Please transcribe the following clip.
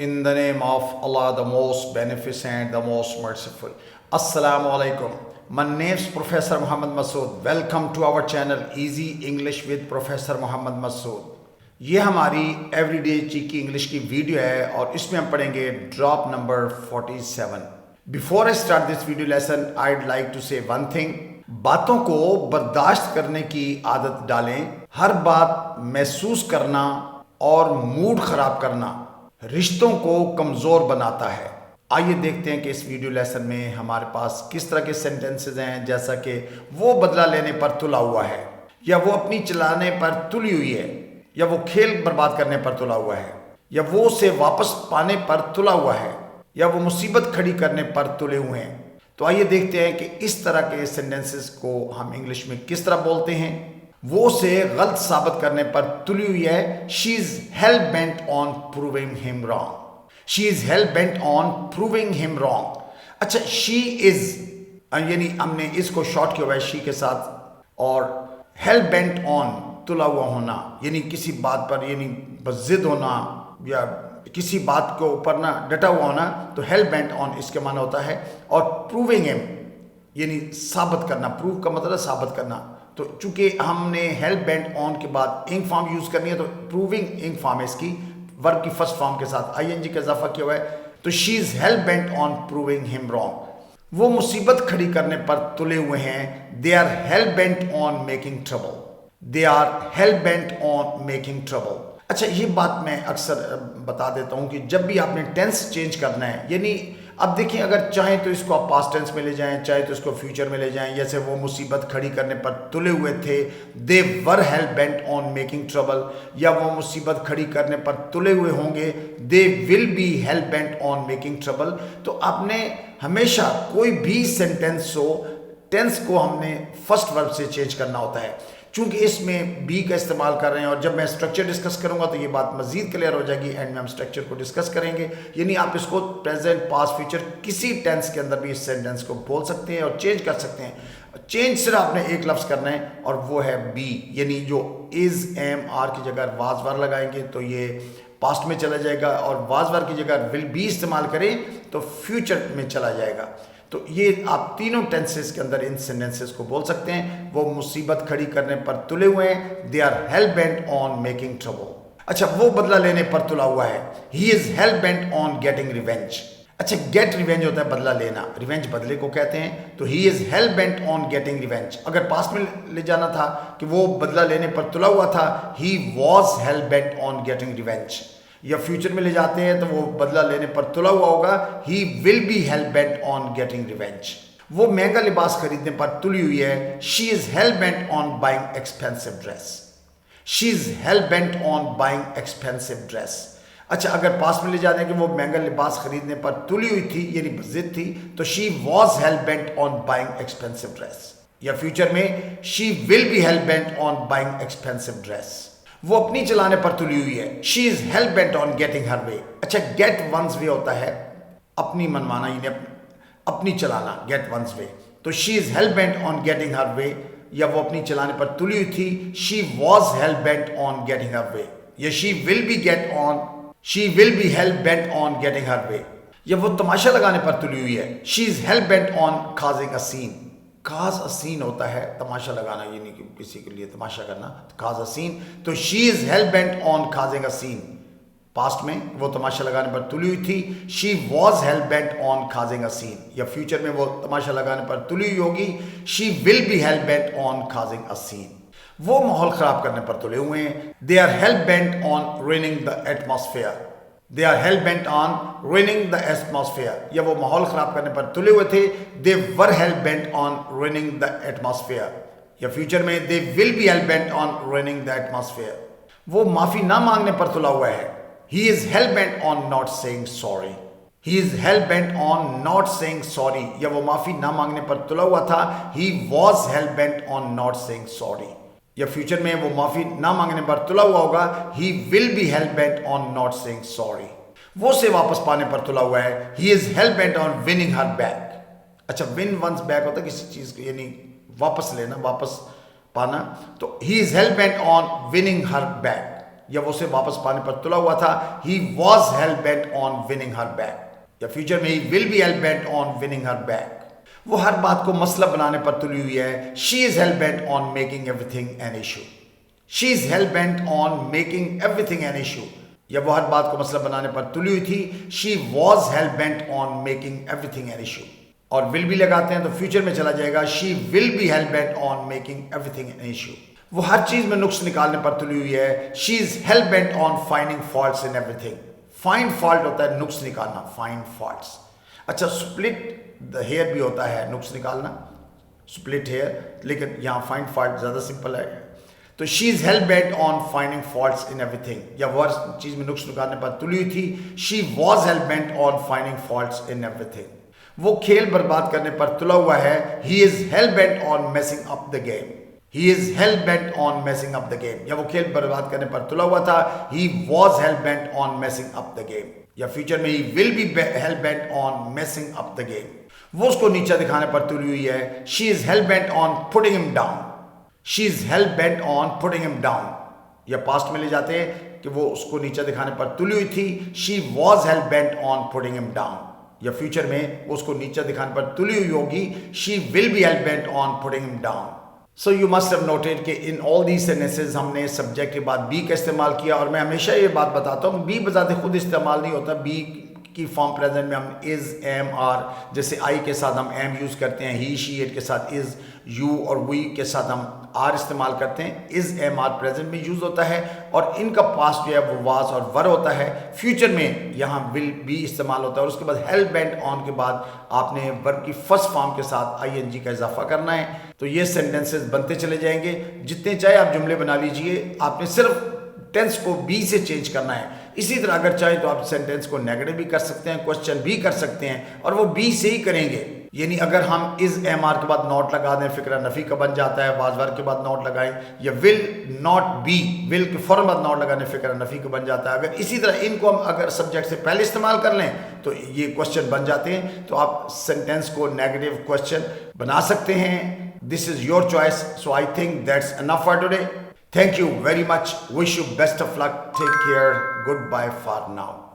In the name of Allah, the most beneficent, the most merciful. Assalamu alaikum. My name is Professor Muhammad Masood. Welcome to our channel Easy English with Professor Muhammad Masood. ये हमारी everyday cheeky English की video है और इसमें हम पढ़ेंगे drop number 47. Before I start this video lesson I'd like to say one thing. बातों को बर्दाश्त करने की आदत डालें. हर बात महसूस करना और मूड खराब करना रिश्तों को कमज़ोर बनाता है. आइए देखते हैं कि इस वीडियो लेसन में हमारे पास किस तरह के सेंटेंसेस हैं, जैसा कि वो बदला लेने पर तुला हुआ है, या वो अपनी चलाने पर तुली हुई है, या वो खेल बर्बाद करने पर तुला हुआ है, या वो उसे वापस पाने पर तुला हुआ है, या वो मुसीबत खड़ी करने पर तुले हुए हैं. तो आइए देखते हैं कि इस तरह के सेंटेंसेस को हम इंग्लिश में किस तरह बोलते हैं. वो से गलत साबित करने पर तुली हुई है. She is hell bent on proving him wrong. She is hell bent on proving him wrong. अच्छा, शी इज यानी हमने इसको शॉर्ट किया हुआ है शी के साथ, और हेल बेंट ऑन तुला हुआ होना यानी किसी बात पर यानी जिद होना या किसी बात के ऊपर ना डटा हुआ होना, तो हेल बेंट ऑन इसके माना होता है. और प्रूविंग हिम यानी साबित करना. प्रूव का मतलब है साबित करना. तो चूंकि हमने हेल बेंट ऑन के बाद इंग फॉर्म यूज करनी है, तो प्रूविंग इंग फॉर्म है इसकी, वर्ब की फर्स्ट फॉर्म के साथ आईएनजी का इजाफा किया हुआ है. तो she is hell bent on proving him wrong. वो मुसीबत खड़ी करने पर तुले हुए हैं. They are hell bent on making trouble. They are hell bent on making trouble. अच्छा, ये बात मैं अक्सर बता देता हूँ कि जब भी आपने टेंस चेंज करना है, यानी अब देखिए, अगर चाहें तो इसको आप पास्ट टेंस में ले जाएं, चाहे तो इसको फ्यूचर में ले जाएं. जैसे वो मुसीबत खड़ी करने पर तुले हुए थे, they were hell bent on making trouble, या वो मुसीबत खड़ी करने पर तुले हुए होंगे, they will be hell bent on making trouble. तो आपने हमेशा कोई भी सेंटेंस हो, टेंस को हमने फर्स्ट वर्ब से चेंज करना होता है. चूंकि इसमें बी का इस्तेमाल कर रहे हैं, और जब मैं स्ट्रक्चर डिस्कस करूंगा तो ये बात मजीद क्लियर हो जाएगी. एंड में हम स्ट्रक्चर को डिस्कस करेंगे. यानी आप इसको प्रेजेंट, पास्ट, फ्यूचर किसी टेंस के अंदर भी इस सेंटेंस को बोल सकते हैं और चेंज कर सकते हैं. चेंज सिर्फ आपने एक लफ्ज़ करना है, और वो है बी. यानी जो इज एम आर की जगह वाज वर लगाएंगे तो ये पास्ट में चला जाएगा, और वाज वर की जगह विल बी इस्तेमाल करें तो फ्यूचर में चला जाएगा. तो ये आप तीनों टेंसेस के अंदर इन सेंटेंसेस को बोल सकते हैं. वो मुसीबत खड़ी करने पर तुले हुए हैं. They are hell bent on making trouble. अच्छा, वो बदला लेने पर तुला हुआ है. He is hell bent on getting revenge. अच्छा, गेट रिवेंज होता है बदला लेना, रिवेंज बदले को कहते हैं. तो ही is hell bent on getting revenge. अगर पास्ट में ले जाना था कि वो बदला लेने पर तुला हुआ था, he was hell bent on getting revenge. या फ्यूचर में ले जाते हैं तो वो बदला लेने पर तुला हुआ होगा, ही will be hell bent on getting revenge. वो महंगा लिबास खरीदने पर तुली हुई है. She is hell bent on buying expensive dress. She is hell bent on buying expensive dress. अच्छा, अगर पास में ले जाते हैं कि वो महंगा लिबास खरीदने पर तुली हुई थी यानी जिद थी, तो she was hell bent on buying expensive dress. या फ्यूचर में she will be hell bent on buying expensive dress. वो अपनी चलाने पर तुली हुई है. She is hell bent on getting her way. अच्छा, गेट वंस वे होता है अपनी मनमाना, यानी अपनी चलाना, गेट वंस वे. तो she is hell bent on getting her way, या वो अपनी चलाने पर तुली हुई थी. She was hell bent on getting her way. या she will be hell bent on getting her way. या वो तमाशा लगाने पर तुली हुई है. She is hell bent on causing a scene. Cause a scene होता है तमाशा लगाना, यानी कि किसी के लिए तमाशा करना, काज अ सीन. तो she is hell bent on causing a scene. Past में वो तमाशा लगाने पर तुली हुई थी. She was hell bent on causing a scene. या फ्यूचर में वो तमाशा लगाने पर तुली हुई होगी. She will be hell bent on causing a scene. वो माहौल खराब करने पर तुले हुए हैं. They are hell bent on ruining the atmosphere. They are hell bent on ruining the atmosphere. या वो माहौल खराब करने पर तुले हुए थे. They were hell bent on ruining the atmosphere. या फ्यूचर में they will be hell bent on ruining the atmosphere. वो माफी ना मांगने पर तुला हुआ है. He is hell bent on not saying sorry. He is hell bent on not saying sorry. या वो माफी ना मांगने पर तुला हुआ था. He was hell bent on not saying sorry. या फ्यूचर में वो माफी ना मांगने पर तुला हुआ होगा. ही will be hell bent on not saying sorry. वो से वापस पाने पर तुला हुआ है. He is hell bent on winning her back. अच्छा, विन वंस बैक होता है किसी चीज को, यानी वापस लेना, वापस पाना. तो ही is hell bent on winning her back. या वो उसे वापस पाने पर तुला हुआ था, he was hell bent on winning her back, या फ्यूचर में he will be hell bent on winning her back. वो हर बात को मसला बनाने पर तुली हुई है, she is hell bent on making everything an issue, she is hell bent on making everything an issue, या वो हर बात को मसला बनाने पर तुली हुई थी, she was hell bent on making everything an issue. और विल भी लगाते हैं तो फ्यूचर में चला जाएगा, she will be hell bent on making everything an issue. वो हर चीज में नुक्स निकालने पर तुली हुई है, she is hell bent on finding faults in everything. Find fault होता है नुक्स निकालना, फाइंड फॉल्ट्स। अच्छा, स्प्लिट द हेयर भी होता है नुक्स निकालना, स्प्लिट हेयर, लेकिन यहाँ फाइंड फॉल्ट ज़्यादा सिंपल है। तो she is hell bent on finding faults in everything, या वो हर चीज़ में नुक्स निकालने पर तुली हुई थी, she was hell bent on finding faults in everything. वो खेल बर्बाद करने पर तुला हुआ है, he is hell bent on messing up the game, he is hell bent on messing up the game, या वो खेल बर्बाद करने पर तुला हुआ था, he was hell bent on messing up the game, या फ्यूचर में he will be hell bent on messing up the game. वो उसको नीचा दिखाने पर तुली हुई है, she is hell bent on putting him down, she is hell bent on putting him down, या पास्ट में ले जाते हैं कि वो उसको नीचा दिखाने पर तुली हुई थी, she was hell bent on putting him down, या फ्यूचर में उसको नीचा दिखाने पर तुली हुई होगी, she will be hell bent on putting him down. So you must have noted कि इन ऑल दीज सेंटेंसेस हमने सब्जेक्ट के बाद बी का इस्तेमाल किया, और मैं हमेशा ये बात बताता हूँ, बी बजाते खुद इस्तेमाल नहीं होता। बी की फॉर्म प्रेजेंट में हम इज़, एम, आर, जैसे आई के साथ हम एम यूज़ करते हैं, ही, शी, इट के साथ इज़, यू और वी के साथ हम आर इस्तेमाल करते हैं। इज़, एम, आर प्रेजेंट में यूज़ होता है, और इनका पास्ट जो है वो वाज और वर होता है। फ्यूचर में यहाँ विल बी इस्तेमाल होता है, और उसके बाद हेल बेंट ऑन के बाद आपने वर्ब की फर्स्ट फॉर्म के साथ ING का इजाफा करना है। तो ये सेंटेंसेस बनते चले जाएंगे, जितने चाहे आप जुमले बना लीजिए, आपने सिर्फ टेंस को बी से चेंज करना है। इसी तरह अगर चाहे तो आप सेंटेंस को नेगेटिव भी कर सकते हैं, क्वेश्चन भी कर सकते हैं, और वो बी से ही करेंगे। यानी अगर हम इज, एम, आर के बाद नॉट लगा दें, फिक्रा नफी का बन जाता है, वाजवर के बाद नॉट लगाएं, या विल नॉट बी, विल के फौरन बाद नॉट लगाने फिक्रा नफी का बन जाता है। अगर इसी तरह इनको हम अगर सब्जेक्ट से पहले इस्तेमाल कर लें तो ये क्वेश्चन बन जाते हैं। तो आप सेंटेंस को नेगेटिव क्वेश्चन बना सकते हैं। This is your choice, so I think that's enough for today. Thank you very much. Wish you best of luck. Take care. Goodbye for now.